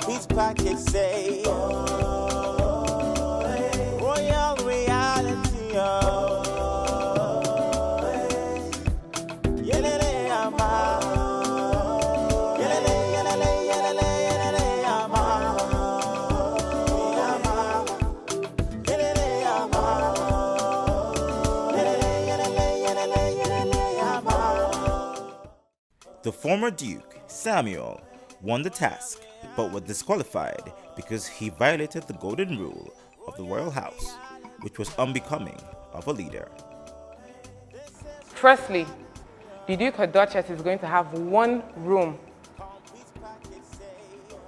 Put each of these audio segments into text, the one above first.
Complete package say Royal reality. Yelele ama. Yelele, yelele, yelele, yelele ama. Ama. Yelele ama. Yelele, yelele, yelele, yelele ama. The former Duke, Samuel, won the task but was disqualified because he violated the golden rule of the royal house, which was unbecoming of a leader. Firstly, the Duke or Duchess is going to have one room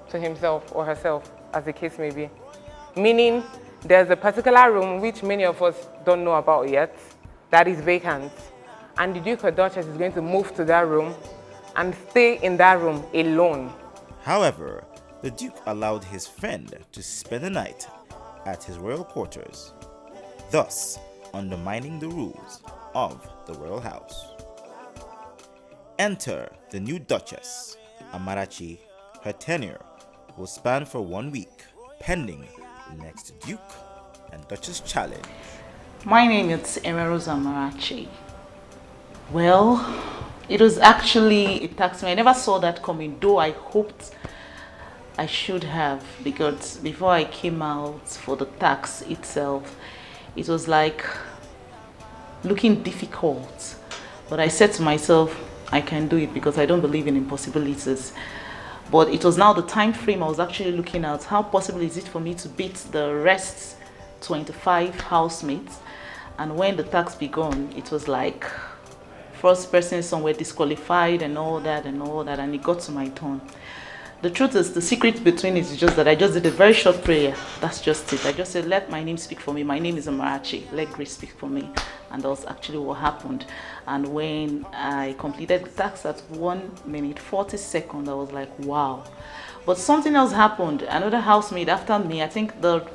to himself or herself, as the case may be. Meaning, there's a particular room which many of us don't know about yet that is vacant. And the Duke or Duchess is going to move to that room and stay in that room alone. However, the Duke allowed his friend to spend the night at his royal quarters, thus undermining the rules of the royal house. Enter the new Duchess, Amarachi. Her tenure will span for 1 week, pending the next Duke and Duchess challenge. My name is Emerose Amarachi. Well, it was actually a tax me. I never saw that coming, though I hoped I should have, because before I came out for the tax itself, it was like looking difficult. But I said to myself, I can do it because I don't believe in impossibilities. But it was now the time frame I was actually looking at. How possible is it for me to beat the rest 25 housemates? And when the tax began, it was like first person somewhere disqualified and all that, and it got to my turn. The truth is, the secret between it is just that I just did a very short prayer. That's just it. I just said, let my name speak for me. My name is Amarachi. Let grace speak for me. And that was actually what happened. And when I completed the task at 1 minute 40 seconds, I was like, wow. But something else happened. Another housemate after me, I think the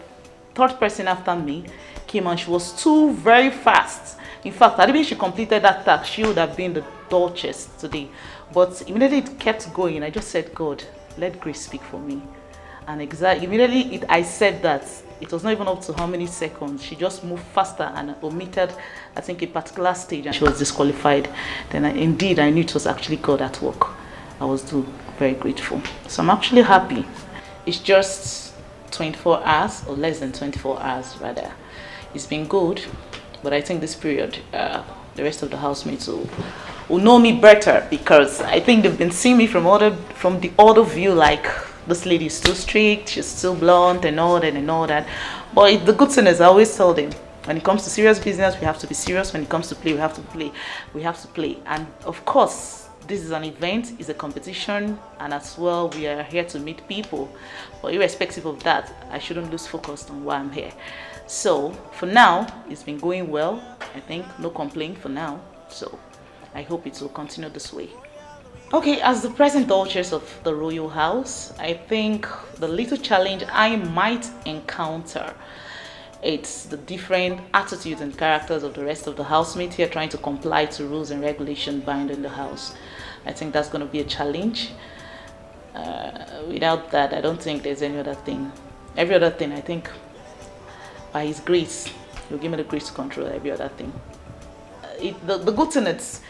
third person after me, came and she was too very fast. In fact, I think she completed that task, she would have been the Duchess today. But immediately it kept going. I just said, God, let grace speak for me. And immediately I said that. It was not even up to how many seconds. She just moved faster and omitted, I think, a particular stage, and she was disqualified. Then indeed, I knew it was actually God at work. I was too very grateful. So I'm actually happy. It's just 24 hours, or less than 24 hours rather. It's been good, but I think this period, the rest of the housemates will know me better, because I think they've been seeing me from the other view, like this lady is too strict, she's too blunt and all that. But the good thing is, I always tell them, when it comes to serious business, we have to be serious. When it comes to play, we have to play. We have to play. And of course, this is an event, it's a competition, and as well, we are here to meet people. But irrespective of that, I shouldn't lose focus on why I'm here. So for now, it's been going well. I think no complaint for now. So I hope it will continue this way. Okay, as the present Duchess of the Royal House, I think the little challenge I might encounter, it's the different attitudes and characters of the rest of the housemates here trying to comply to rules and regulations bound in the house. I think that's going to be a challenge. Without that, I don't think there's any other thing. Every other thing, I think, by His grace, He'll give me the grace to control every other thing. The good thing is,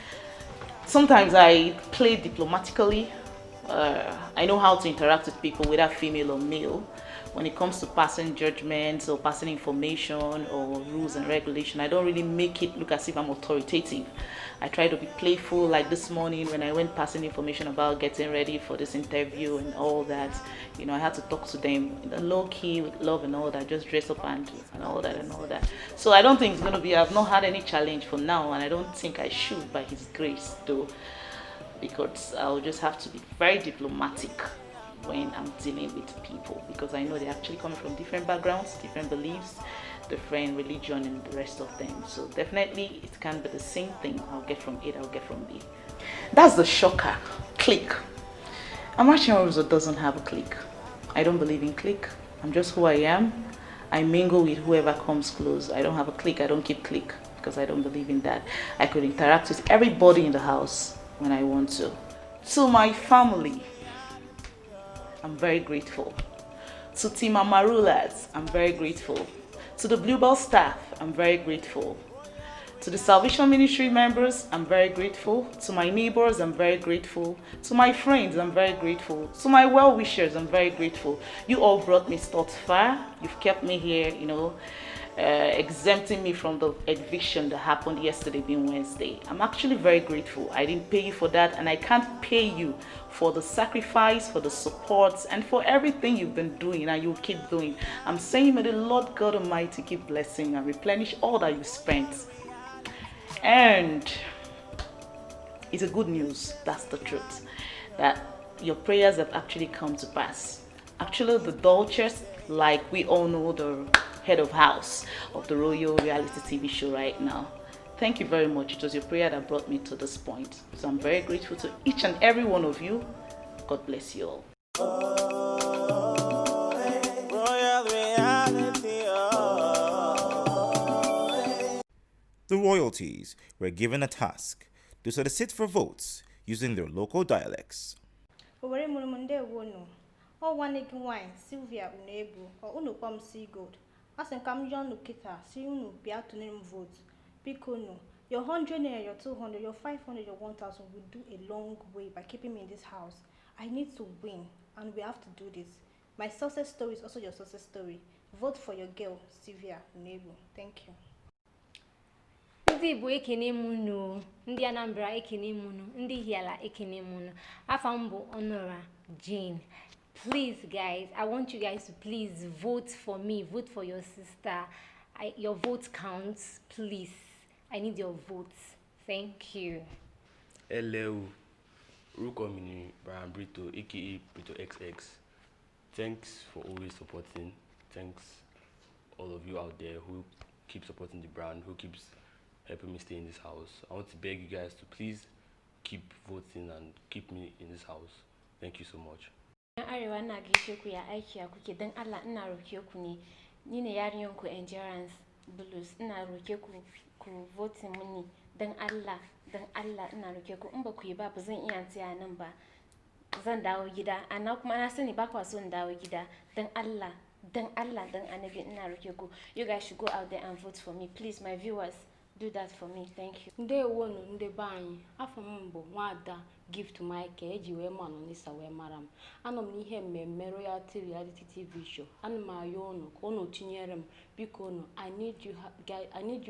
sometimes I play diplomatically. I know how to interact with people, whether female or male. When it comes to passing judgments or passing information or rules and regulation, I don't really make it look as if I'm authoritative. I try to be playful, like this morning when I went passing information about getting ready for this interview and all that. You know, I had to talk to them in a low key with love and all that, just dress up and all that. So I don't think it's going to be, I've not had any challenge for now, and I don't think I should, by His grace, though, because I'll just have to be very diplomatic when I'm dealing with people, because I know they're actually coming from different backgrounds, different beliefs, different religion and the rest of them. So definitely it can't be the same thing. I'll get from A, I'll get from B. That's the shocker. Clique. Amarachi doesn't have a clique. I don't believe in clique. I'm just who I am. I mingle with whoever comes close. I don't have a clique. I don't keep clique because I don't believe in that. I could interact with everybody in the house when I want to. To my family, I'm very grateful. To Team Amarulas, I'm very grateful. To the Bluebell staff, I'm very grateful. To the Salvation Ministry members, I'm very grateful. To my neighbors, I'm very grateful. To my friends, I'm very grateful. To my well-wishers, I'm very grateful. You all brought me thus far. You've kept me here, exempting me from the eviction that happened yesterday being Wednesday. I'm actually very grateful. I didn't pay you for that, and I can't pay you for the sacrifice, for the support, and for everything you've been doing and you'll keep doing. I'm saying may the Lord God Almighty keep blessing and replenish all that you spent. And it's a good news, that's the truth, that your prayers have actually come to pass. Actually, the Duchess, like we all know, the head of house of the Royal reality TV show right now. Thank you very much. It was your prayer that brought me to this point. So I'm very grateful to each and every one of you. God bless you all. The royalties were given a task to solicit for votes using their local dialects. Sylvia Unebu or Unupom Sea Gold. As in come John Lukita, see you be out to name votes. Picono, your 100 naira, your 200, your 500, your 1000 will do a long way by keeping me in this house. I need to win, and we have to do this. My success story is also your success story. Vote for your girl, Sylvia Unebu. Thank you. Ndị Igbo ekene munu, ndị Anambra ekene munu, ndị Hiala ekene munu. Afambo Honora Jane. Please, guys, I want you guys to please vote for me. Vote for your sister. Your vote counts, please. I need your votes. Thank you. Hello, Rukomini Brian Brito, aka Brito XX. Thanks for always supporting. Thanks all of you out there who keep supporting the brand, who keeps helping me stay in this house. I want to beg you guys to please keep voting and keep me in this house. Thank you so much. Arewa na gaishe ya aiki ya kuke dan Allah ina roke ku ne ni ne yarinyan ku endurance blues ina roke ku vote muni dan Allah ina roke ku in ba ku yi ba zan iya tsaya nan ba zan dawo gida ana kuma na sani ba kwa so in dawo gida dan Allah dan annabi ina roke ku. You guys should go out there and vote for me, please. My viewers, do that for me. Thank you. Ndewo ndị be anyị afọ m bụ Nwada Gift Michael eji wee manụ n'isa wee mara m. Anọ m n'ihe mmemme Royalty Reality TV show. Ana m ayọ unu ka unu tinyere m biko unu. I need you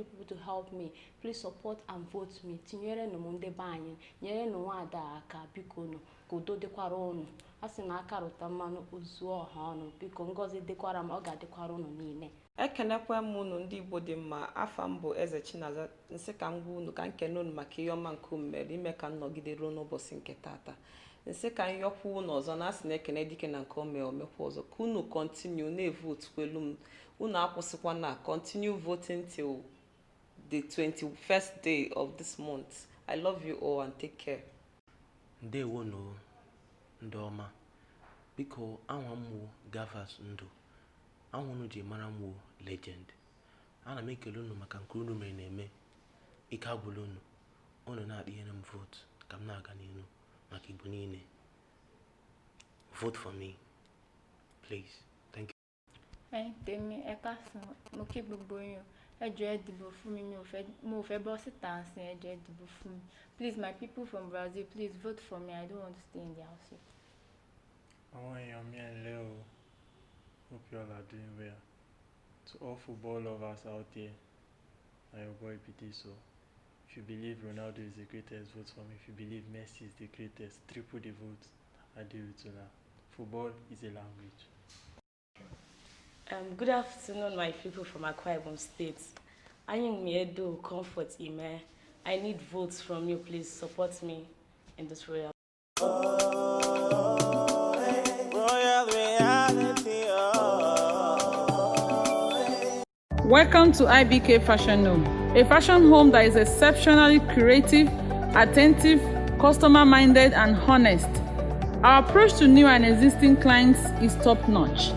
people to help me. Please support and vote me. Tinyere nụ m ndị be anyị, nyere nụ Nwada aka biko unu ka udo dịkwara unu. Asị na aka rụta mmanụ ozu ọha ọnụ biko ngọzi dịkwara m, ọ ga-adịkwara unu niile. Ekenekwa m unu ndị Igbo dị mma. Afa m bụ Eze Chinaza. Nsị ka m gwa unu ka nkene unu maka ihe ọma nke mmeri ime ka nnọgide ruo n'ụbọchị nke tata. Nsị ka nyọkwu unu ọzọ na asị na ekene dike na nke omekwa ọzọ ka unu continue na-vote kwelu m. Unu akwụsịkwa na continue voting till the 21st day of this month. I love you all and take care. Ndewo no ndị ọma biko anwa m Gavas Ndụ anwụnụ ji mara m legend. Ana m ekele unu maka nke unu mere na-eme ike agwụla unu na-adịnyere m vote ka m na-aga n'ihu maka Igbo niile. Vote for me, please. Thank you. Tèmi ẹ̀ka sùn mo kí gbogbo yín ẹ jọ̀ọ́ ẹ dìbò fún mi mo fẹ́ bọ́ síta ńsìn ẹ jọ̀ọ́ ẹ dìbò fún mi. Please, my people from Brazil, please vote for me. I don't want to stay in the house yet. Àwọn èèyàn mi ẹ ǹlẹ́ o. Hope you all are doing well. To all football lovers out there, and your boy PD. So, if you believe Ronaldo is the greatest, vote for me. If you believe Messi is the greatest, triple the vote. I deal with you now. Football is a language. Good afternoon, my people from Akwa Ibom State. I am Miedo Comfort Ime. I need votes from you. Please support me in this royal. Welcome to IBK Fashion Home, a fashion home that is exceptionally creative, attentive, customer-minded, and honest. Our approach to new and existing clients is top-notch.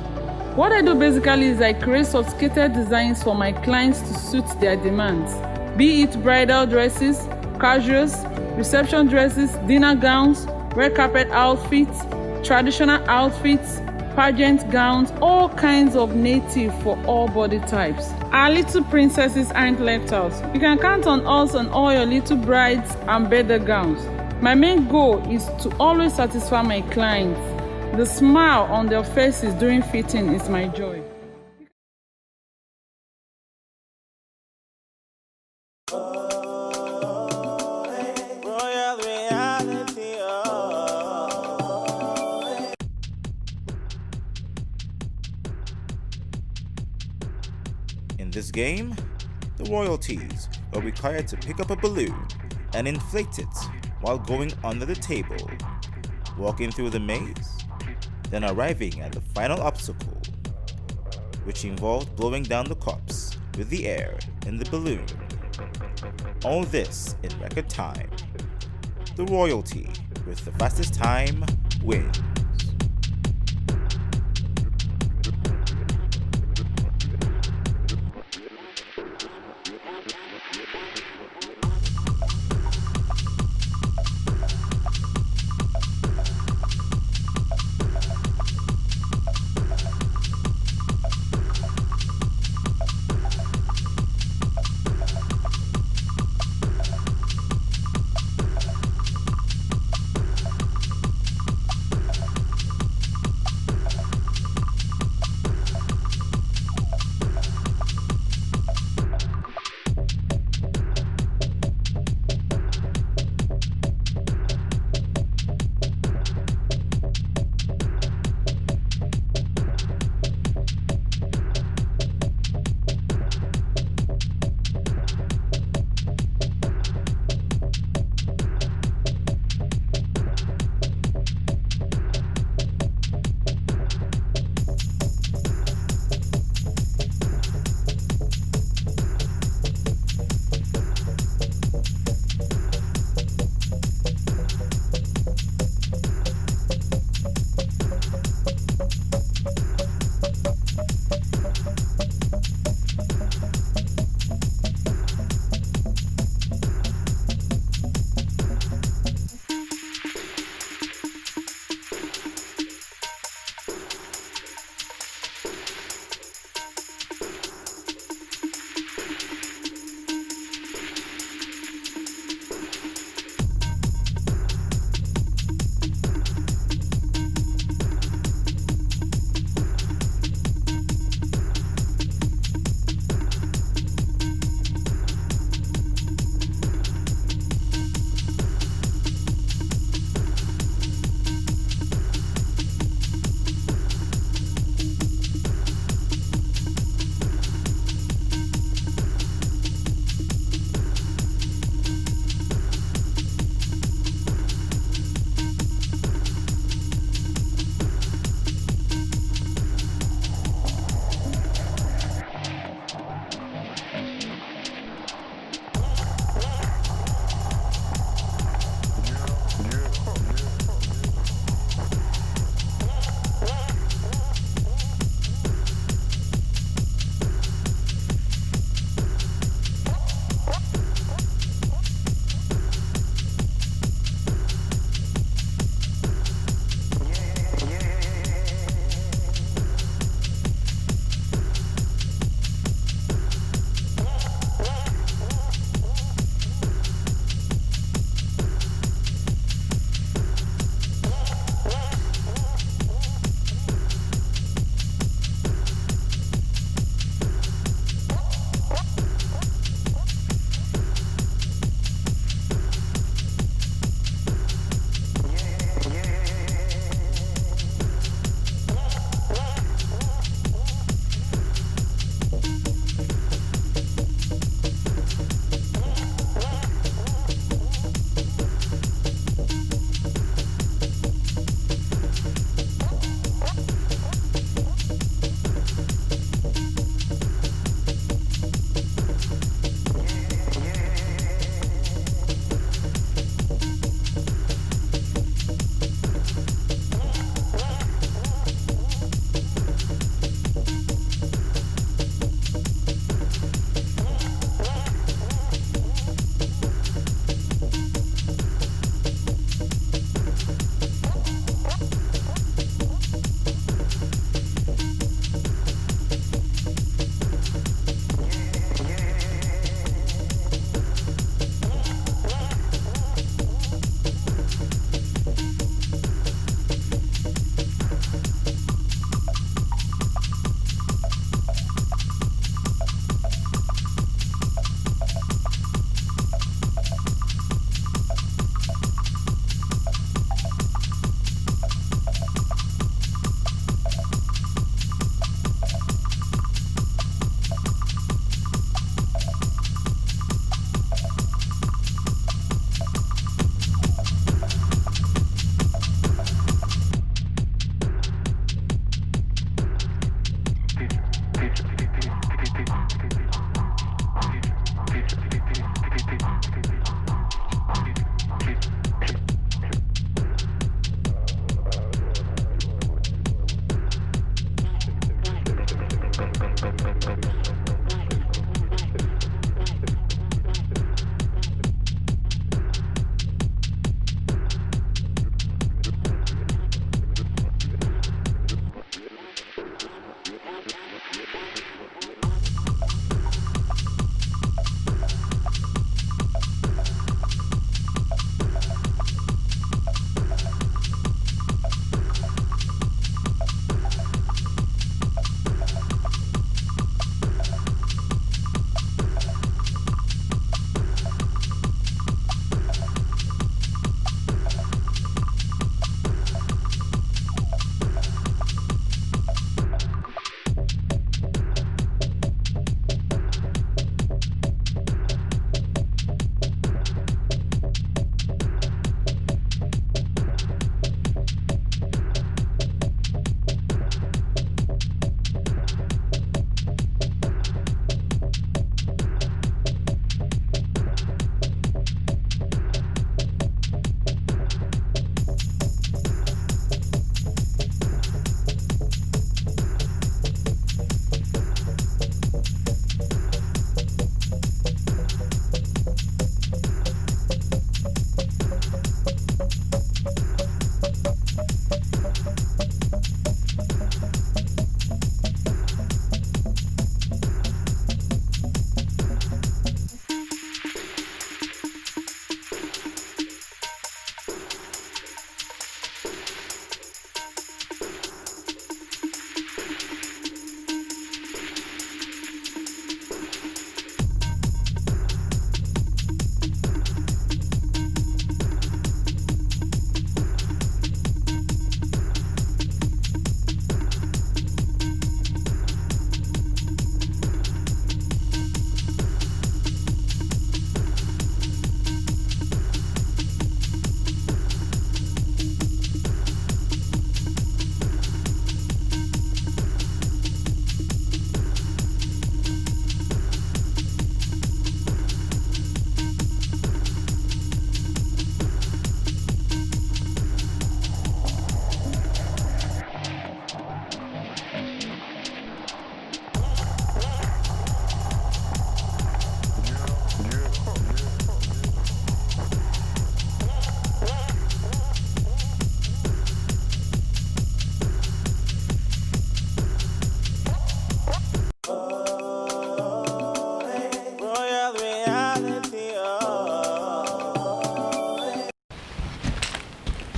What I do basically is I create sophisticated designs for my clients to suit their demands, be it bridal dresses, casuals, reception dresses, dinner gowns, red carpet outfits, traditional outfits, pageant gowns, all kinds of native for all body types. Our little princesses aren't left out. You can count on us on all your little brides and birthday gowns. My main goal is to always satisfy my clients. The smile on their faces during fitting is my joy. In this game, the royalties are required to pick up a balloon and inflate it while going under the table, walking through the maze, then arriving at the final obstacle, which involved blowing down the cups with the air in the balloon. All this in record time. The royalty with the fastest time wins.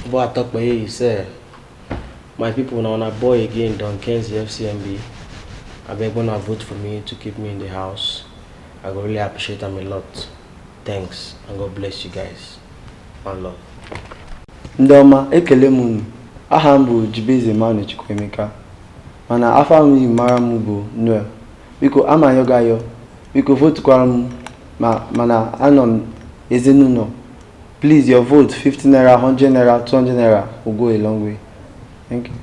But I talk by you say, my people now on a boy again, Don Kenzie FCMB. I beg gonna vote for me to keep me in the house. I go really appreciate them a lot. Thanks, and God bless you guys. One love. Ndoma, ekele munu. Aha m bụ Jibeze Manu Chukwuemeka. Mana afa m mara m bụ Noel. Biko ama yoga yo. Biko vote kwara m mana anọ m ezinụlọ. Please your vote 50 naira, 100 naira, 200 naira will go a long way. Thank you.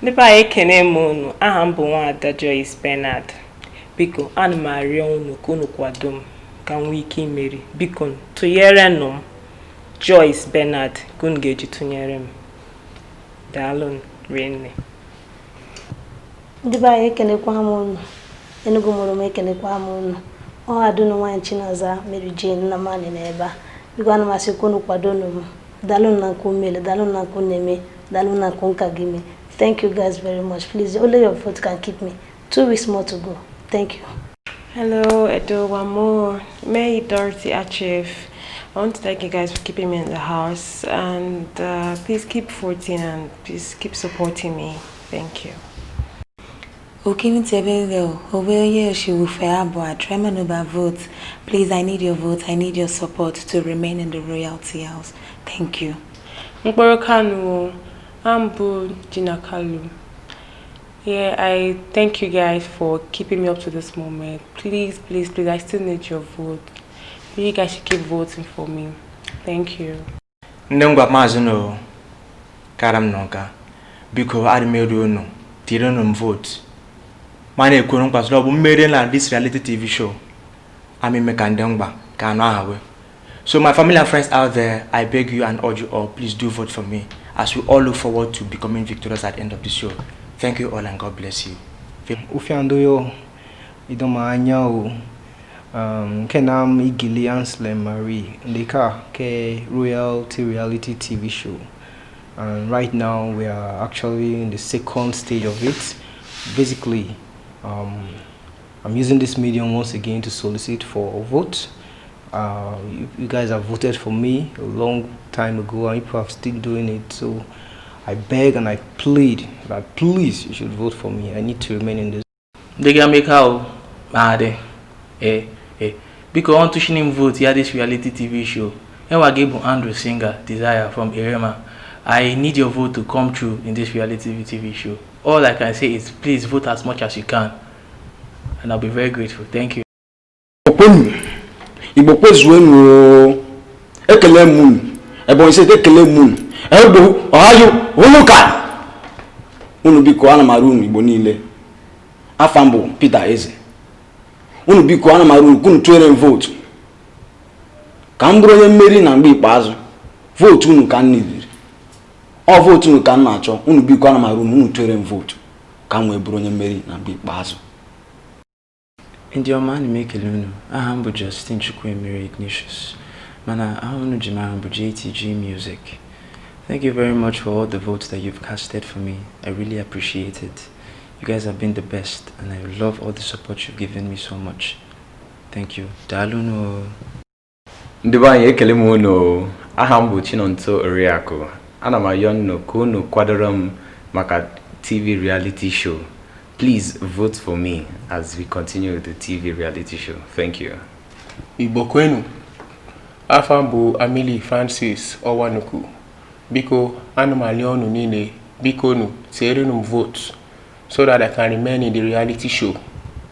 Nipa ekene munu. Aha m bụ Nwada Joyce Bernard. Biko ana m arịọ unu ka unu kwado m ka m nwee ike imeri. Biko tụnyerenụ m Joyce Bernard ka unu ga-eji tụnyere m. Daalụ rinne. Ndị be anyị ekenekwa m unu. Enugu mụrụ m ekenekwa m unu. Ọ adụnụ nwaanyị Chinaza Mary Jane na mani n'ebe a. Biko ana m asị ka unu kwado m. Daalụ na nke umele, daalụ na nke uneme, daalụ na nke nka gị me. Thank you guys very much. Please, only your vote can keep me. 2 weeks more to go. Thank you. Hello, Edo, one more. May Dorothy Achieve. I want to thank you guys for keeping me in the house, and please keep voting and please keep supporting me. Thank you. Please, I need your vote. I need your support to remain in the royalty house. Thank you. Mkborokanu, Ambu Jinakalu. Yeah, I thank you guys for keeping me up to this moment. Please, please, please, I still need your vote. You guys should keep voting for me. Thank you. Ndengwa mazuno karam nonka biko admedo no tirono vote. Mane ekuru nkwa so bo mmere na this reality TV show. Ami meka ndengba ka no ahawe. So my family and friends out there, I beg you and urge you all, please do vote for me as we all look forward to becoming victorious at the end of the show. Thank you all and God bless you. Ufiandoyo idoma anyao Kenam Igili Anslem Marie Ndeka ke reality TV show. And right now we are actually in the second stage of it. Basically, I'm using this medium once again to solicit for a vote. You guys have voted for me a long time ago and people are still doing it. So I beg and I plead that please you should vote for me. I need to remain in this. They can make out because I want to him vote here this reality TV show. And we gave Andrew Singer Desire from Irema. I need your vote to come true in this reality TV show. All I can say is please vote as much as you can. And I'll be very grateful. Thank you. Igbo kwezuenu ekele mun ebo ise ekele mun ebo ohayo uluka unu biko ana marunu Igbo niile afambo Peter Eze unu biko ana marunu kunu twere vote ka mburu onye mmeri na mgbe ikpeazụ vote unu ka nnidiri o vote unu ka nna achọ unu biko ana marunu unu twere vote ka nwe buru onye mmeri na mgbe ikpeazụ. Ndi ọma na mekele unu aha m bụ Justin Chukwuemere Ignatius mana aha unu ji mara m bụ JTG Music. Thank you very much for all the votes that you've casted for me. I really appreciate it. You guys have been the best and I love all the support you've given me so much. Thank you. Daalụ nu. Ndị be anyị ekele m unu aha m bụ Chinonto Oriakụ. Ana m ayọ unu ka unu kwadoro m maka TV reality show. Please vote for me as we continue with the TV reality show. Thank you. Igbo kwenu. Afa bụ Amili Francis Owanuku. Biko anụmali ọnụ niile biko nu tiere vote so that I can remain in the reality show.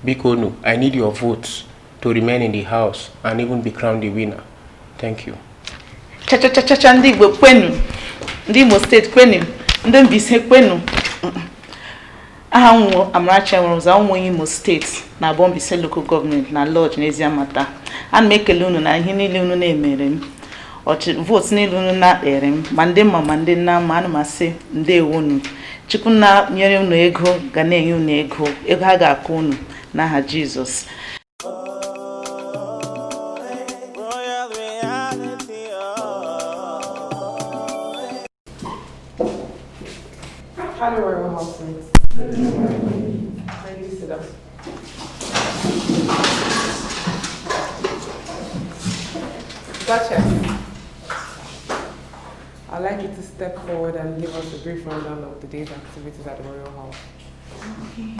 Biko nu, I need your votes to remain in the house and even be crowned the winner. Thank you. Cha ndị Igbo kwenu. Ndị Imo State kwenu. Ndị Mbaise kwenu. Aha nwo Amarachi Enweroza ụmụ Imo State na Mbaise local government na Lodge n'Eziamata. Ana m ekele unu na ihe niile unu na-emere m. Votes niile unu na-akpere m ma ndị mma ma ndị nna ma ana m asị ndewo unu. Chukwu na nyere unu ego ga na-enye unu ego ha ga-akụ unu n'aha Jizọs. Hello, Royal Housemates. Ladies, sit down. Gotcha. I'd like you to step forward and give us a brief rundown of the day's activities at the Royal House. Okay.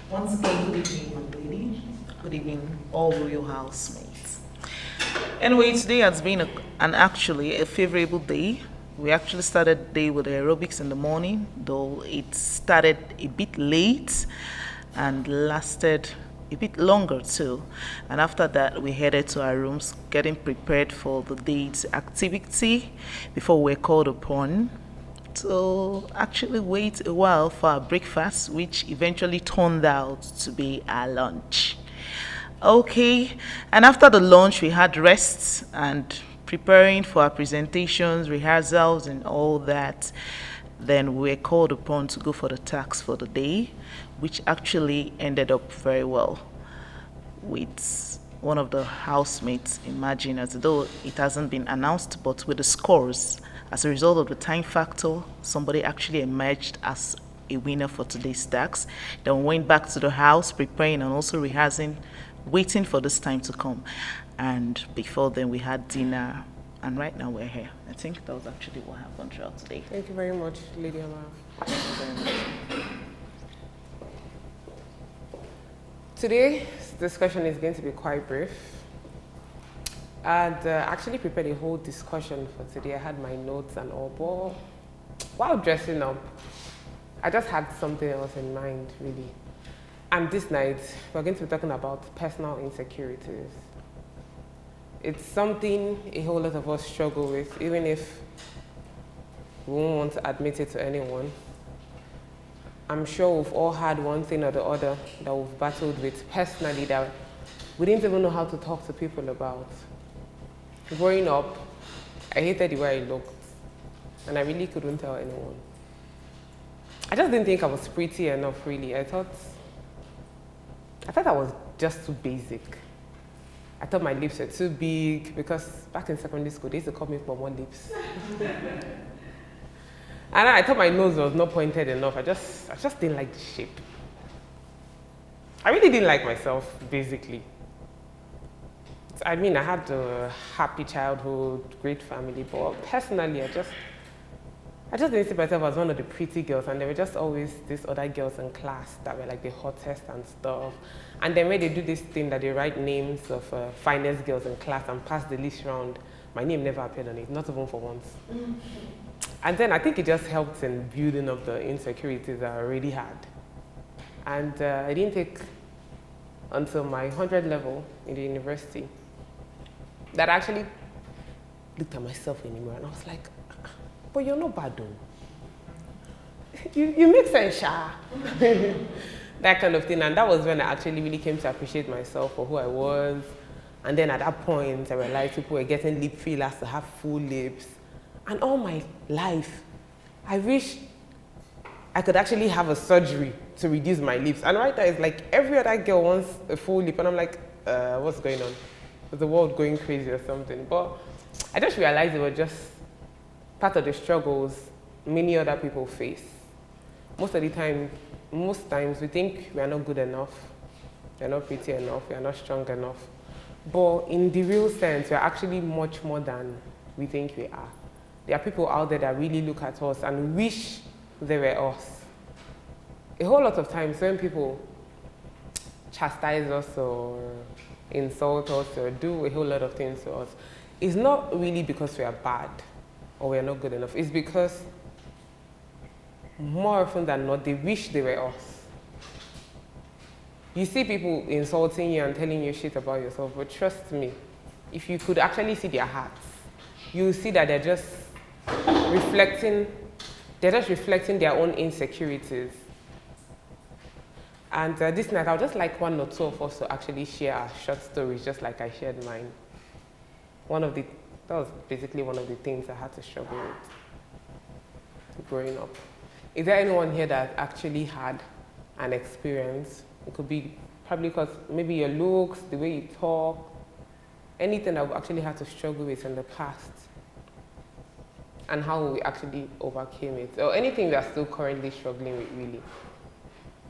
Once again, good evening, my lady. Good evening, all Royal housemates. Anyway, today has been actually a favorable day. We actually started the day with aerobics in the morning, though it started a bit late and lasted a bit longer too. And after that, we headed to our rooms, getting prepared for the day's activity before we were called upon to actually wait a while for our breakfast, which eventually turned out to be our lunch. Okay, and after the lunch, we had rest and preparing for our presentations, rehearsals, and all that. Then we were called upon to go for the task for the day, which actually ended up very well with one of the housemates emerging, as though it hasn't been announced, but with the scores, as a result of the time factor, somebody actually emerged as a winner for today's task. Then we went back to the house, preparing and also rehearsing, waiting for this time to come. And before then, we had dinner, and right now we're here. I think that was actually what happened throughout today. Thank you very much, Lady Amara. Thank you very much. Today's discussion is going to be quite brief. I'd actually prepared a whole discussion for today. I had my notes and all, but while dressing up, I just had something else in mind, really. And this night, we're going to be talking about personal insecurities. It's something a whole lot of us struggle with, even if we won't want to admit it to anyone. I'm sure we've all had one thing or the other that we've battled with personally that we didn't even know how to talk to people about. Growing up, I hated the way I looked, and I really couldn't tell anyone. I just didn't think I was pretty enough, really. I thought I was just too basic. I thought my lips were too big, because back in secondary school, they used to call me Pomo lips. And I thought my nose was not pointed enough. I just didn't like the shape. I really didn't like myself, basically. I mean, I had a happy childhood, great family, but personally, I just didn't see myself as one of the pretty girls, and there were just always these other girls in class that were like the hottest and stuff. And then when they do this thing that they write names of finest girls in class and pass the list round, my name never appeared on it, not even for once. And then I think it just helped in building up the insecurities that I already had. And I didn't take until my 100 level in the university that I actually looked at myself in the mirror and I was like, but you're not bad though. You make sense, Sha. That kind of thing. And that was when I actually really came to appreciate myself for who I was. And then at that point, I realized people were getting lip fillers to have full lips. And all my life, I wish I could actually have a surgery to reduce my lips. And right now, it's like every other girl wants a full lip. And I'm like, what's going on? Is the world going crazy or something? But I just realized it was just part of the struggles many other people face. Most times we think we are not good enough, we are not pretty enough, we are not strong enough. But in the real sense, we are actually much more than we think we are. There are people out there that really look at us and wish they were us. A whole lot of times when people chastise us or insult us or do a whole lot of things to us, it's not really because we are bad or we are not good enough. It's because more often than not, they wish they were us. You see people insulting you and telling you shit about yourself, but trust me, if you could actually see their hearts, you'll see that they're just reflecting their own insecurities. And this night, I would just like one or two of us to actually share our short stories, just like I shared mine. That was basically one of the things I had to struggle with growing up. Is there anyone here that actually had an experience? It could be probably because maybe your looks, the way you talk, anything that we actually had to struggle with in the past, and how we actually overcame it, or anything that's still currently struggling with, really.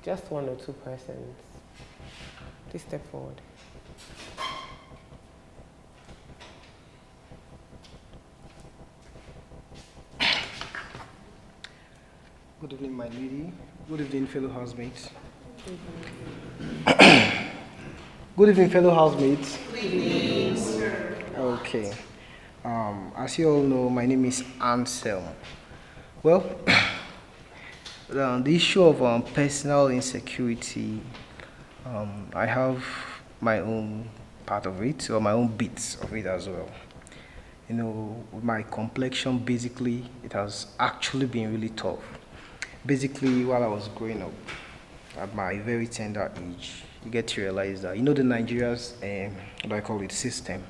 Just one or two persons. Please step forward. Good evening, my lady. Good evening, fellow housemates. Good evening, fellow housemates. Good evening, sir. Okay. As you all know, my name is Anselm. Well, the issue of personal insecurity, I have my own part of it, or my own bits of it as well. You know, with my complexion, basically, it has actually been really tough. Basically, while I was growing up, at my very tender age, you get to realize that, you know, the Nigeria's, what do I call it, system,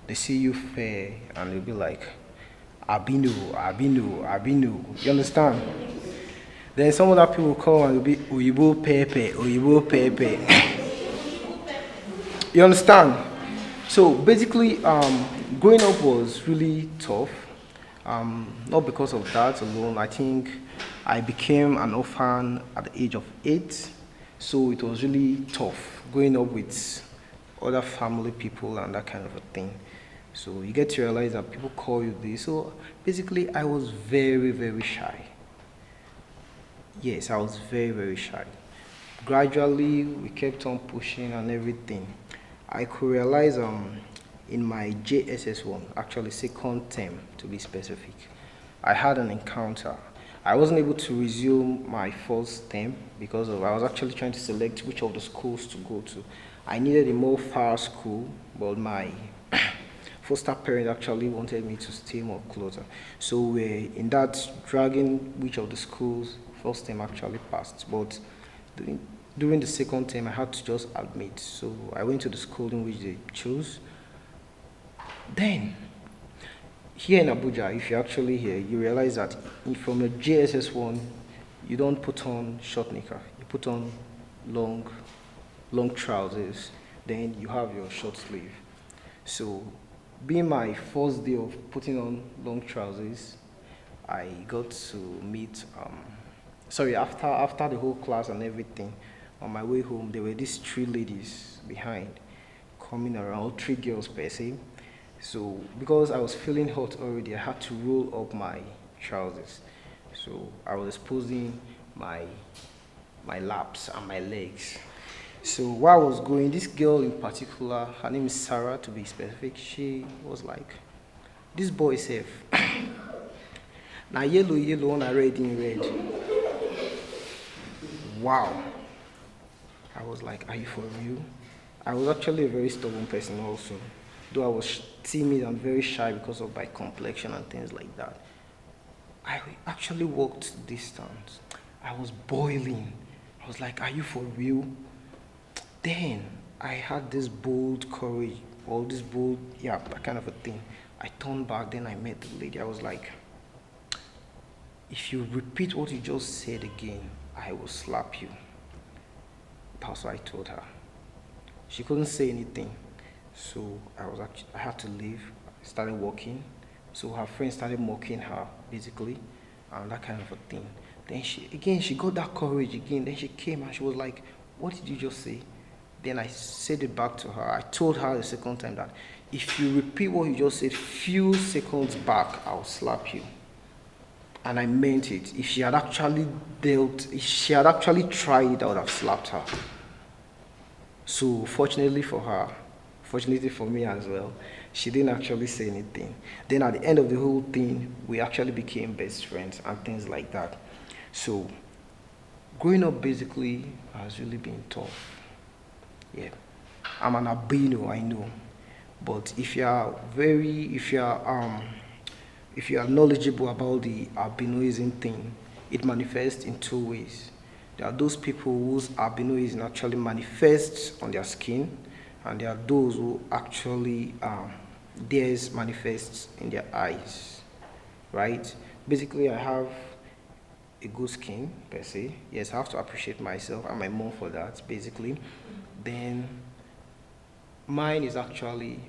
they see you fair and they'll be like, Abinu, Abinu, Abinu. You understand? Then some other people come and they'll be Uyibo Pepe, Uyibo Pepe. You understand? So basically, growing up was really tough. Not because of that alone. I think I became an orphan at the age of 8. So it was really tough growing up with other family people and that kind of a thing. So you get to realize that people call you this. So basically, I was very, very shy. Yes, I was very, very shy. Gradually, we kept on pushing and everything. I could realize in my JSS1, actually second term to be specific, I had an encounter. I wasn't able to resume my first term because I was actually trying to select which of the schools to go to. I needed a more far school, but my foster parent actually wanted me to stay more closer. So we're in that dragging which of the schools first term actually passed. But during the second term, I had to just admit. So I went to the school in which they chose. Then, here in Abuja, if you're actually here, you realize that from your JSS1, you don't put on short knicker. You put on long trousers. Then you have your short sleeve. So, being my first day of putting on long trousers, I got to meet, after the whole class and everything, on my way home, there were these 3 ladies behind, coming around, 3 girls per se. So, because I was feeling hot already, I had to roll up my trousers. So, I was exposing my laps and my legs. So while I was going, this girl in particular, her name is Sarah to be specific, she was like, this boy safe. Now yellow, and red in red. Wow. I was like, are you for real? I was actually a very stubborn person also. Though I was timid and very shy because of my complexion and things like that. I actually walked distance. I was boiling. I was like, are you for real? Then I had this bold courage, or this bold, that kind of a thing. I turned back, then I met the lady. I was like, if you repeat what you just said again, I will slap you. That's what I told her. She couldn't say anything. So I had to leave. I started walking. So her friends started mocking her, basically, and that kind of a thing. Then she got that courage again. Then she came and she was like, what did you just say? Then I said it back to her. I told her the second time that if you repeat what you just said few seconds back, I'll slap you. And I meant it. If she had actually tried it, I would have slapped her. So fortunately for her, fortunately for me as well, she didn't actually say anything. Then at the end of the whole thing, we actually became best friends and things like that. So growing up basically has really been tough. Yeah, I'm an albino, I know, but if you are knowledgeable about the albinoism thing, it manifests in 2 ways. There are those people whose albinoism actually manifests on their skin, and there are those who actually theirs manifests in their eyes, right? Basically, I have a good skin per se. Yes, I have to appreciate myself and my mom for that, basically. Then mine is actually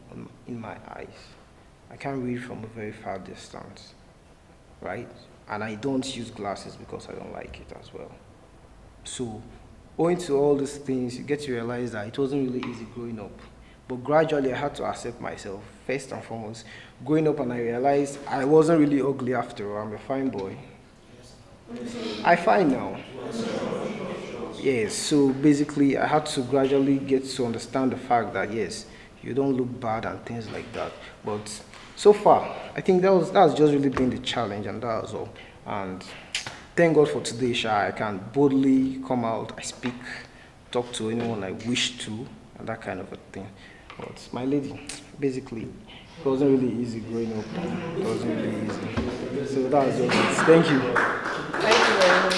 in my eyes. I can't read from a very far distance, right? And I don't use glasses because I don't like it as well. So owing to all these things, you get to realize that it wasn't really easy growing up. But gradually, I had to accept myself, first and foremost. Growing up, and I realized I wasn't really ugly after all. I'm a fine boy. I fine now. Yes, so basically, I had to gradually get to understand the fact that yes, you don't look bad and things like that. But so far, I think that's just really been the challenge, and that was all. And thank God for today, Sha. I can boldly come out, I speak, talk to anyone I wish to, and that kind of a thing. But my lady, basically, it wasn't really easy growing up. It wasn't really easy. So that was just it. Thank you. Thank you very much.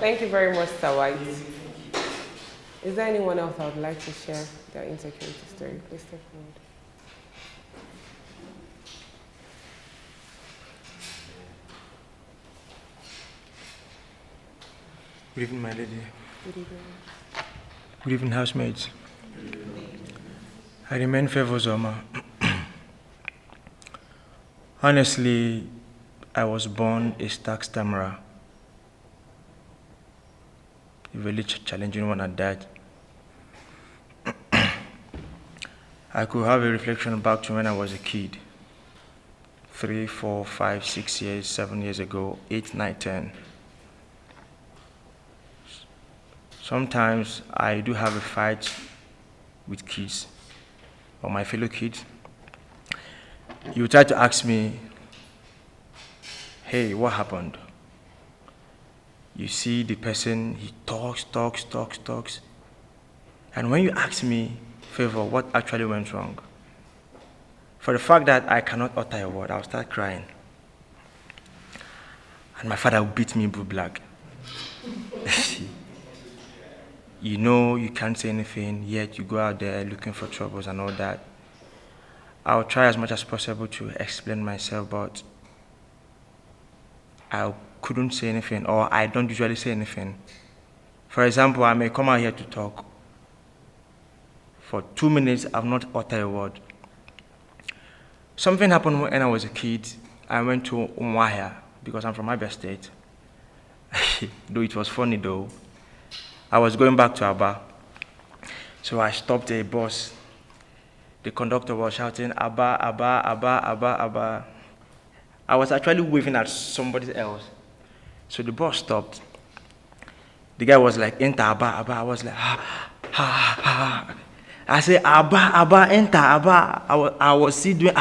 Thank you very much, Sir White. Is there anyone else that would like to share their insecurity story? Please step forward. Good evening, my lady. Good evening. Good evening, housemates. I remain Favor Zoma. Honestly, I was born a stark stammerer. A really challenging one at that. I could have a reflection back to when I was a kid. 3, 4, 5, 6 years, 7 years ago, 8, 9, 10. Sometimes I do have a fight with kids, or my fellow kids. You try to ask me, hey, what happened? You see the person, he talks. And when you ask me, Favor, what actually went wrong? For the fact that I cannot utter a word, I'll start crying. And my father will beat me blue black. You know you can't say anything, yet you go out there looking for troubles and all that. I'll try as much as possible to explain myself, but I couldn't say anything, or I don't usually say anything. For example, I may come out here to talk. For 2 minutes, I've not uttered a word. Something happened when I was a kid. I went to Umuahia because I'm from Abia State. Though it was funny though. I was going back to Aba. So I stopped a bus. The conductor was shouting, Aba, Aba, Aba, Aba, Aba. I was actually waving at somebody else. So the bus stopped. The guy was like, enter Aba, Aba. I was like, ha. I said, Aba, enter Aba. I was still doing,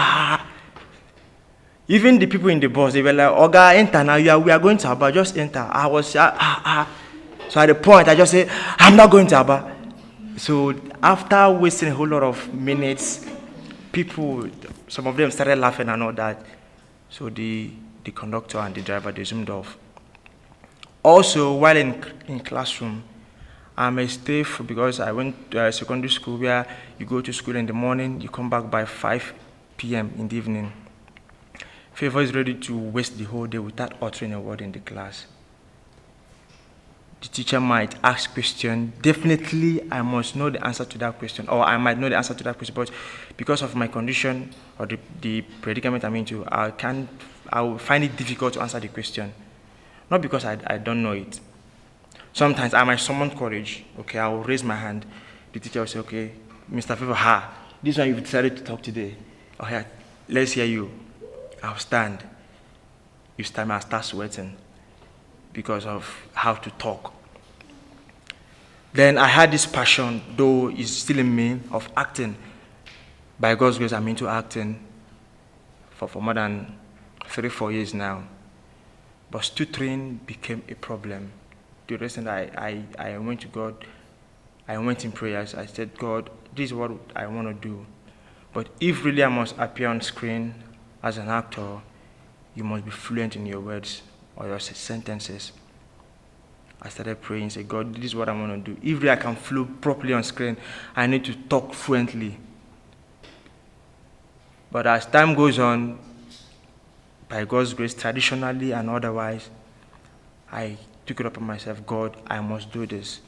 Even the people in the bus, they were like, Oga, enter now. We are going to Aba, just enter. I was, So at the point, I just said, I'm not going to Aba. So after wasting a whole lot of minutes, people, some of them started laughing and all that. So the conductor and the driver, they zoomed off. Also, while in classroom, I may stay because I went to secondary school where you go to school in the morning, you come back by 5 p.m. in the evening. Favor is ready to waste the whole day without uttering a word in the class. The teacher might ask question. Definitely, I must know the answer to that question, or I might know the answer to that question, but because of my condition or the predicament I'm into, I will find it difficult to answer the question. Not because I don't know it. Sometimes I might summon courage. Okay, I will raise my hand. The teacher will say, okay, Mr. Favor, this one you've decided to talk today. Okay, let's hear you. I'll stand. You stand, I'll start sweating because of how to talk. Then I had this passion, though it's still in me, of acting. By God's grace, I'm into acting for more than 3-4 years now. But tutoring became a problem. The reason I went to God, I went in prayers. I said, God, this is what I want to do. But if really I must appear on screen as an actor, you must be fluent in your words or your sentences. I started praying, say, God, this is what I want to do. If really I can flow properly on screen, I need to talk fluently. But as time goes on, by God's grace, traditionally and otherwise, I took it upon myself, God, I must do this.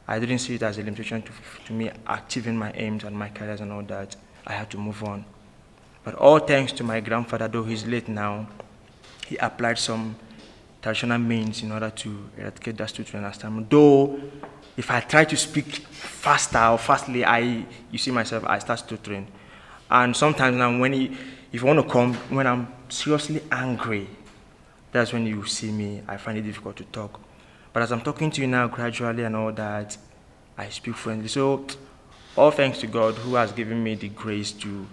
I didn't see it as a limitation to me achieving my aims and my careers and all that. I had to move on. But all thanks to my grandfather, though he's late now, he applied some traditional means in order to eradicate that children last time. Though, if I try to speak faster or fastly, you see myself, I start stuttering. And sometimes now, if you want to come, when I'm seriously angry, that's when you see me, I find it difficult to talk. But as I'm talking to you now, gradually and all that, I speak friendly. So, all thanks to God who has given me the grace to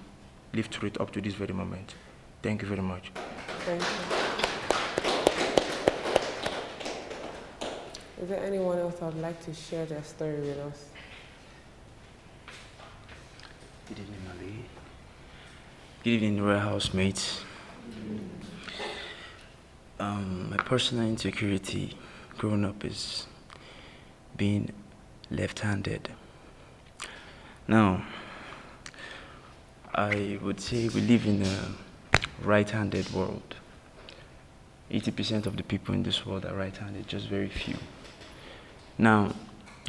live through it up to this very moment. Thank you very much. Thank you. Is there anyone else that would like to share their story with us? Good evening, Mali. Good evening, Royal Housemates. My personal insecurity growing up is being left-handed. Now, I would say we live in a right-handed world. 80% of the people in this world are right-handed, just very few. Now,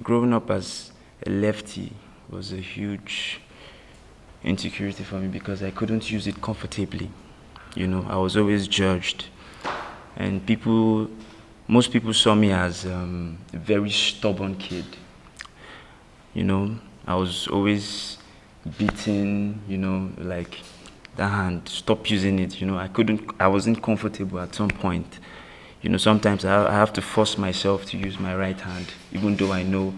growing up as a lefty was a huge insecurity for me because I couldn't use it comfortably. You know, I was always judged. And most people saw me as a very stubborn kid. You know, I was always beaten, you know, like that hand, stop using it, you know, I wasn't comfortable at some point. You know, sometimes I have to force myself to use my right hand, even though I know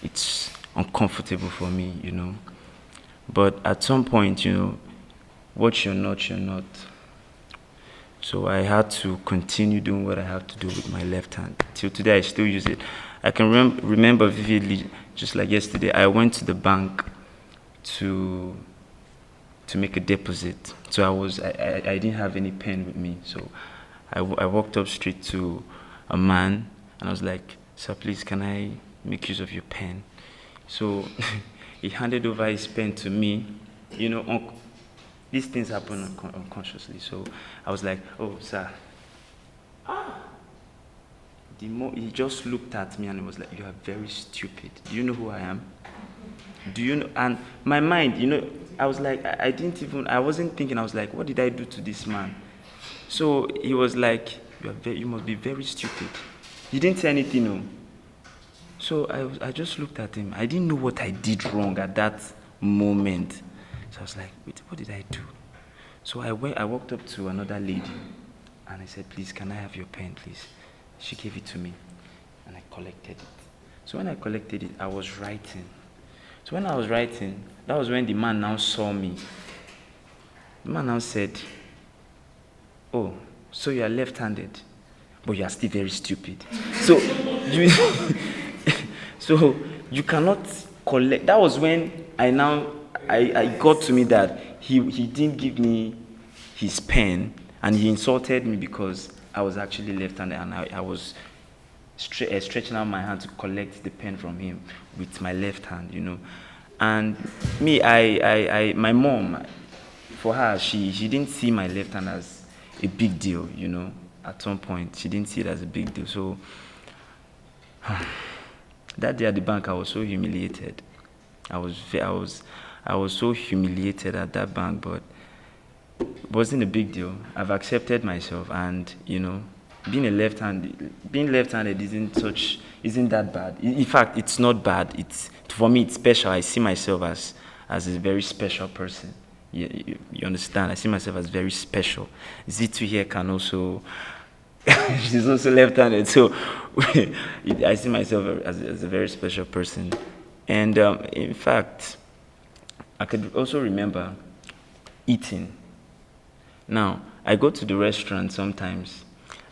it's uncomfortable for me, you know. But at some point, you know, what you're not, you're not. So I had to continue doing what I have to do with my left hand. Till today, I still use it. I can remember vividly, just like yesterday, I went to the bank to make a deposit. So I didn't have any pen with me. So I walked up straight to a man, and I was like, "Sir, please, can I make use of your pen?" So he handed over his pen to me. You know, these things happen unconsciously. So I was like, "Oh, sir." He just looked at me and he was like, "You are very stupid. Do you know who I am? Do you know?" And my mind, you know, I was like, I wasn't thinking. I was like, what did I do to this man? So he was like, you must be very stupid. He didn't say anything, no. So I just looked at him. I didn't know what I did wrong at that moment. So I was like, wait, what did I do? So I walked up to another lady and I said, "Please, can I have your pen, please?" She gave it to me and I collected it. So when I collected it, I was writing. So when I was writing, that was when the man now saw me. The man now said, "Oh, so you are left-handed, but you are still very stupid." So you cannot collect. That was when I got to me that he didn't give me his pen and he insulted me because I was actually left-handed and I was stretching out my hand to collect the pen from him with my left hand, you know. And me, my mom, for her, she didn't see my left hand as a big deal, you know. At some point, she didn't see it as a big deal. So that day at the bank, I was so humiliated. I was so humiliated at that bank, but it wasn't a big deal. I've accepted myself, and you know, being left-handed isn't that bad. In fact, it's not bad. For me, it's special. I see myself as a very special person. You understand? I see myself as very special. Z2 here can also, she's also left-handed. So I see myself as a very special person. And in fact, I could also remember eating. Now, I go to the restaurant sometimes,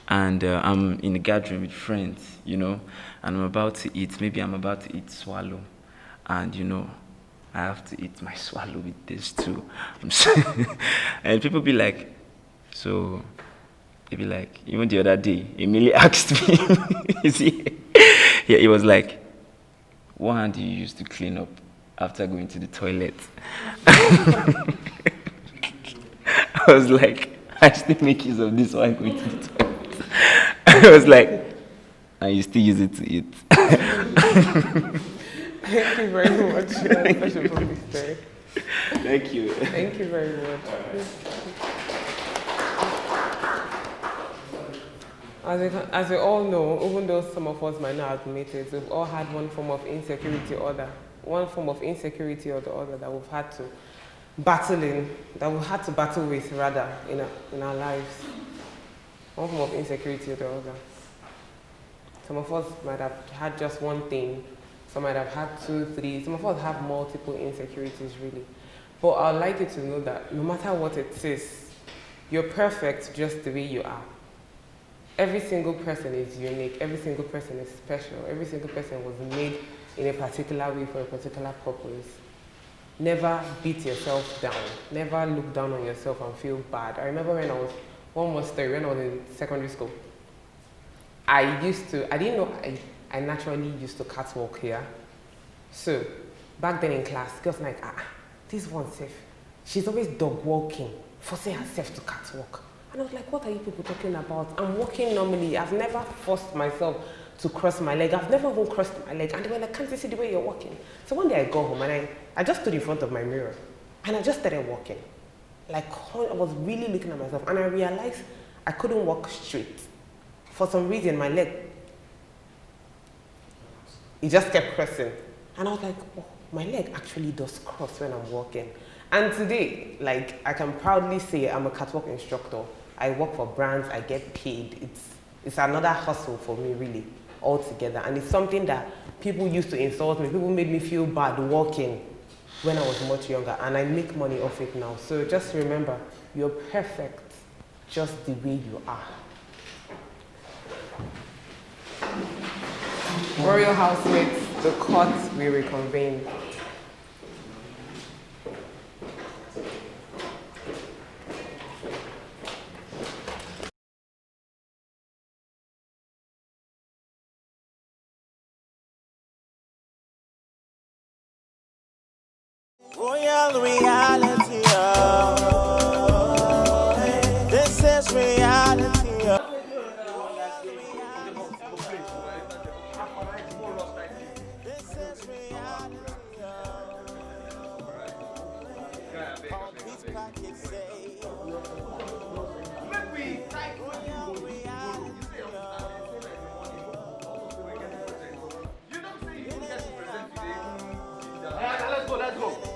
and I'm in a gathering with friends, you know, and I'm about to eat. Maybe I'm about to eat swallow, and you know, I have to eat my swallow with this too. And people be like, so they be like, even the other day, Emily asked me, yeah, it was like, what hand do you use to clean up after going to the toilet? I was like, I still make use of this one going to the toilet. I was like, and you still use it to eat. Thank you very much. That's such a funny story. Thank you. Thank you very much. As we all know, even though some of us might not admit it, we've all had one form of insecurity or the other that we've had to battle with rather in our lives. One form of insecurity or the other. Some of us might have had just one thing, some might have had 2, 3, some of us have multiple insecurities really. But I'd like you to know that no matter what it is, you're perfect just the way you are. Every single person is unique, every single person is special, every single person was made in a particular way for a particular purpose. Never beat yourself down, never look down on yourself and feel bad. I remember when I was in secondary school, I didn't know I naturally used to catwalk here. So back then in class, girls were like, this one safe. She's always dog walking, forcing herself to catwalk. And I was like, what are you people talking about? I'm walking normally. I've never forced myself to cross my leg. I've never even crossed my leg. And they were like, can't you see the way you're walking? So one day I got home and I just stood in front of my mirror and I just started walking. Like, I was really looking at myself and I realized I couldn't walk straight. For some reason, my leg, it just kept crossing. And I was like, oh, my leg actually does cross when I'm walking. And today, like, I can proudly say I'm a catwalk instructor. I work for brands, I get paid. It's another hustle for me, really, altogether. And it's something that people used to insult me. People made me feel bad walking when I was much younger. And I make money off it now. So just remember, you're perfect just the way you are. Royal housemates, the court will reconvene. Royal reality, this is reality. Let's go.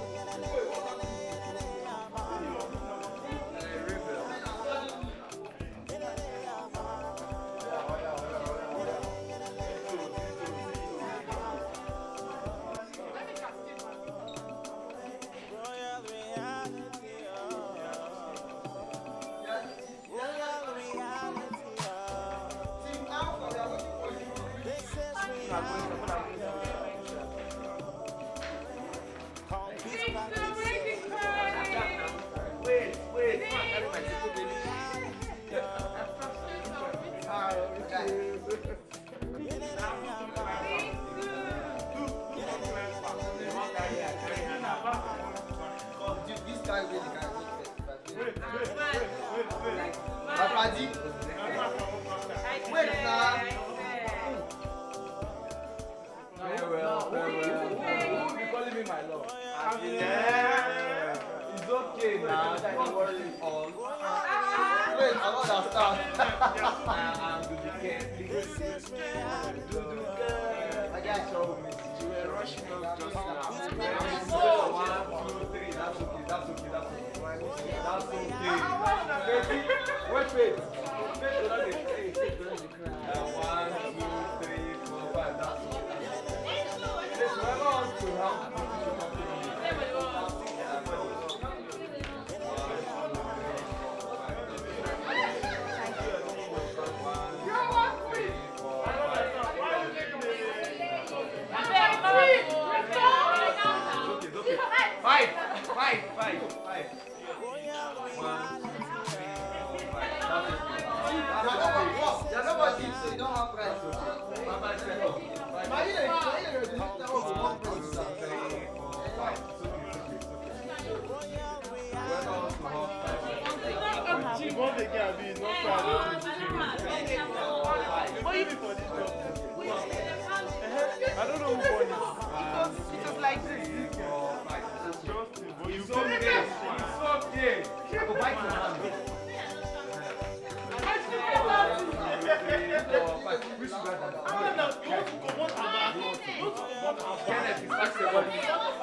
Okay.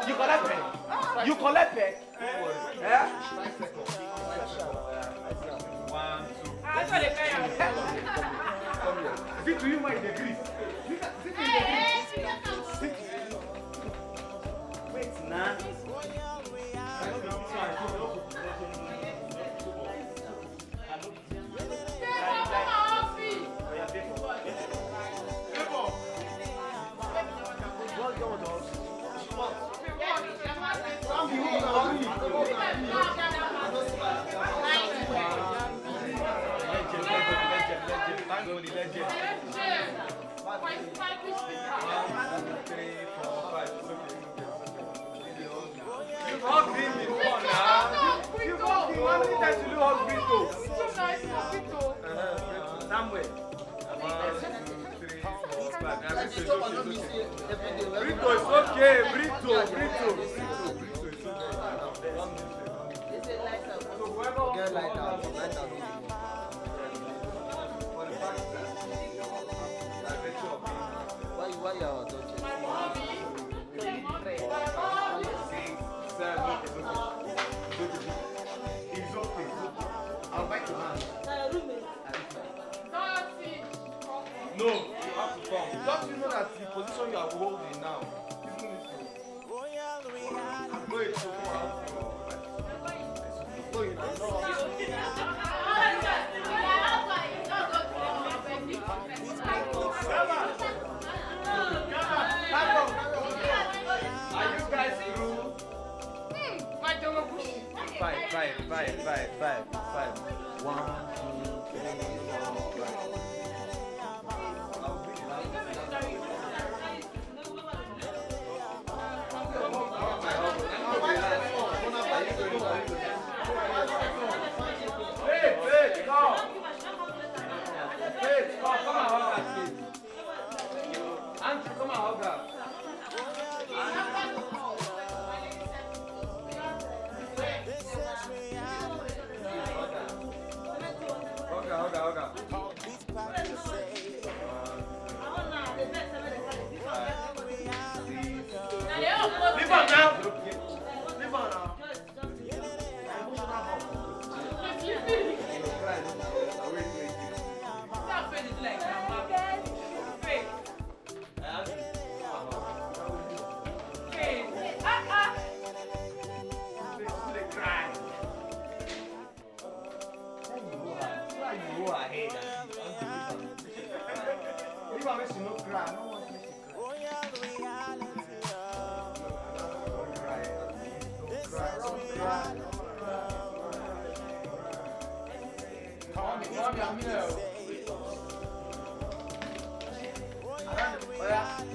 You collect pen. You collect pen. Yeah. 1, 2. Sit to you, my degree. Sit in the Sit. Wait, nah. Brito is okay. Brito. Get light out. Why you are touching? It's okay. I'll bite your hand. No, you have to come. Don't you know that the position you are holding now? I'm going to come out. Are you guys through? Five. 1, 2, 3,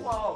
4, 5.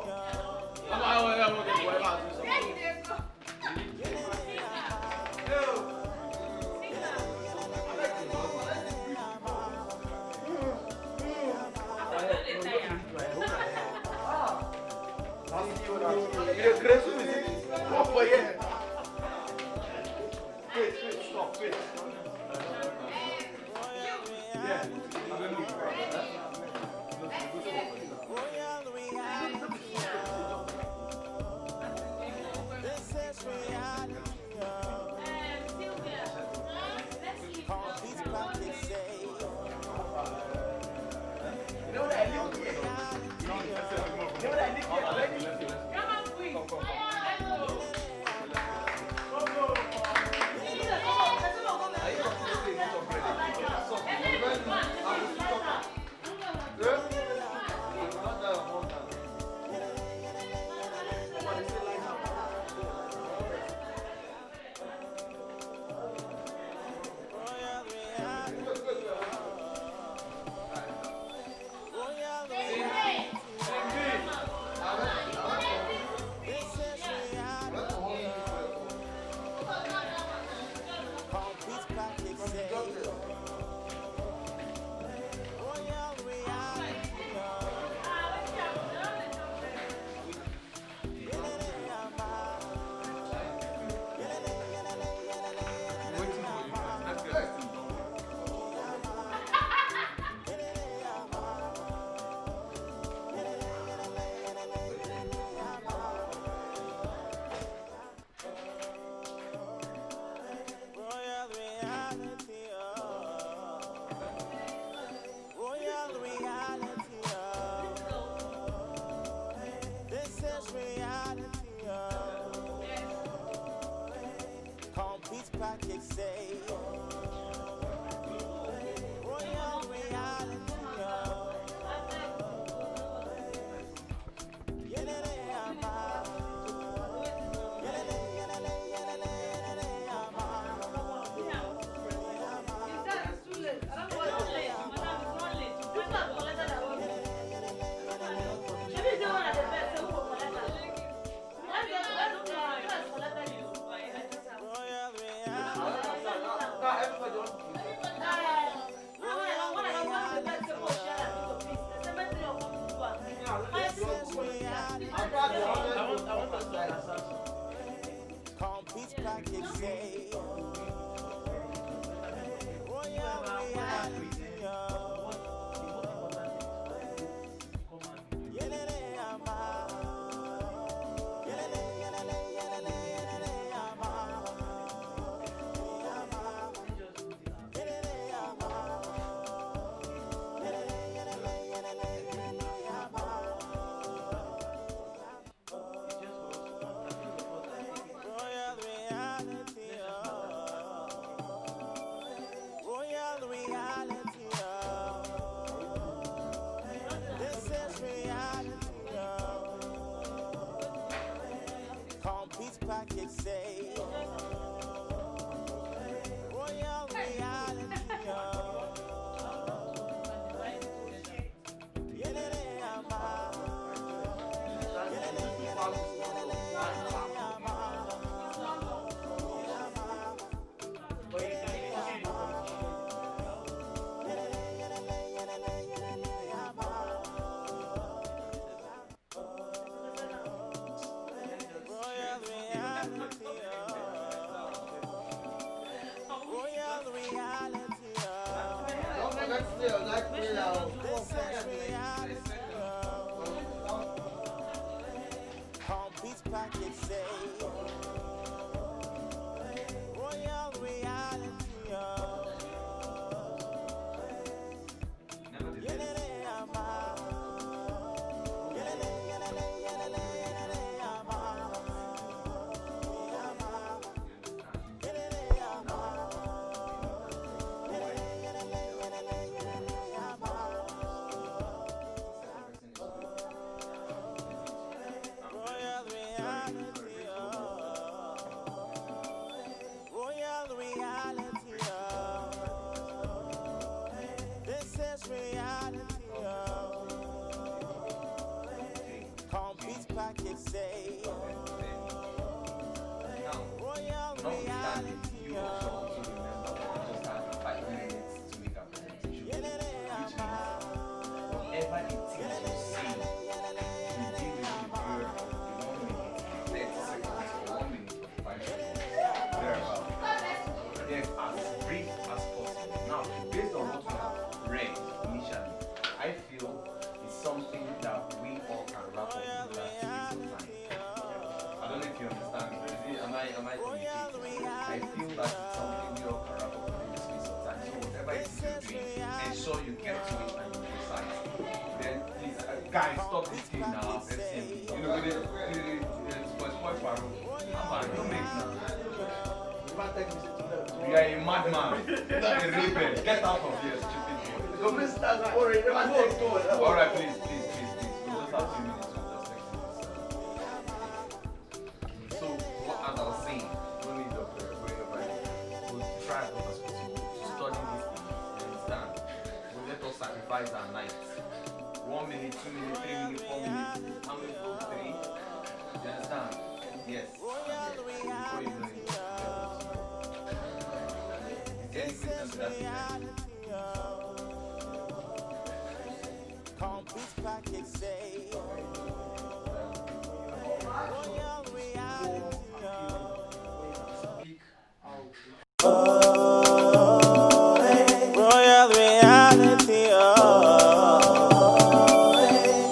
Royal reality,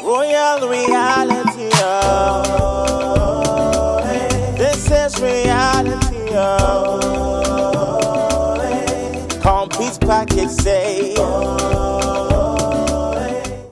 royal reality, this is reality, complete package say.